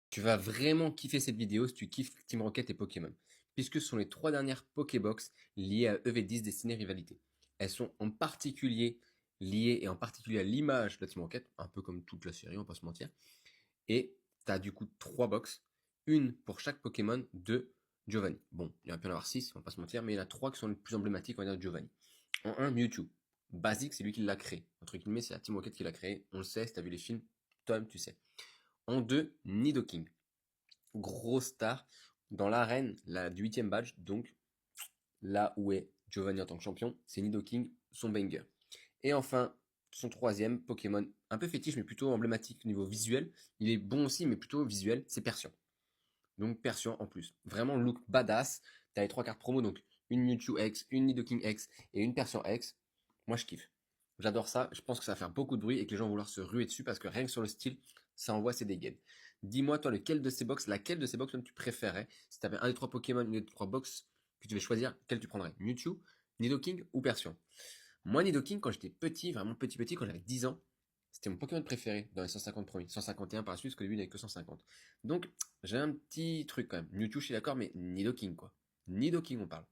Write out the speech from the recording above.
Tu vas vraiment kiffer cette vidéo si tu kiffes Team Rocket et Pokémon, puisque ce sont les 3 dernières Pokébox liées à EV10 destinées rivalité. Elles sont en particulier liées et en particulier à l'image de Team Rocket, un peu comme toute la série, on va pas se mentir. Et tu as du coup 3 box, une pour chaque Pokémon de Giovanni. Bon, il y a pu en avoir 6, on va pas se mentir, mais il y en a 3 qui sont les plus emblématiques, on va dire, de Giovanni. En un, Mewtwo. Basique, c'est lui qui l'a créé. Entre guillemets, c'est la Team Rocket qui l'a créé. On le sait, si t'as vu les films, toi-même tu sais. En deux, Nidoking. Gros star dans l'arène du 8ème badge, donc là où est Giovanni en tant que champion, c'est Nidoking, son banger. Et enfin, son troisième Pokémon, un peu fétiche mais plutôt emblématique au niveau visuel, il est bon aussi mais plutôt visuel, c'est Persian. Donc Persian en plus. Vraiment look badass, t'as les 3 cartes promo, donc une Mewtwo X, une Nidoking X et une Persian X. Moi je kiffe. J'adore ça, je pense que ça va faire beaucoup de bruit et que les gens vont vouloir se ruer dessus parce que rien que sur le style, ça envoie ses dégaines. Dis-moi toi laquelle de ces box même tu préférais. Si tu avais un des 3 Pokémon, une des 3 box que tu devais choisir, quel tu prendrais? Mewtwo, Nidoking ou Persian? Moi Nidoking quand j'étais petit, vraiment petit, quand j'avais 10 ans, c'était mon Pokémon préféré dans les 150 premiers. 151 par la suite, parce qu'au début il n'y avait que 150. Donc j'ai un petit truc quand même. Mewtwo je suis d'accord, mais Nidoking quoi. Nidoking on parle.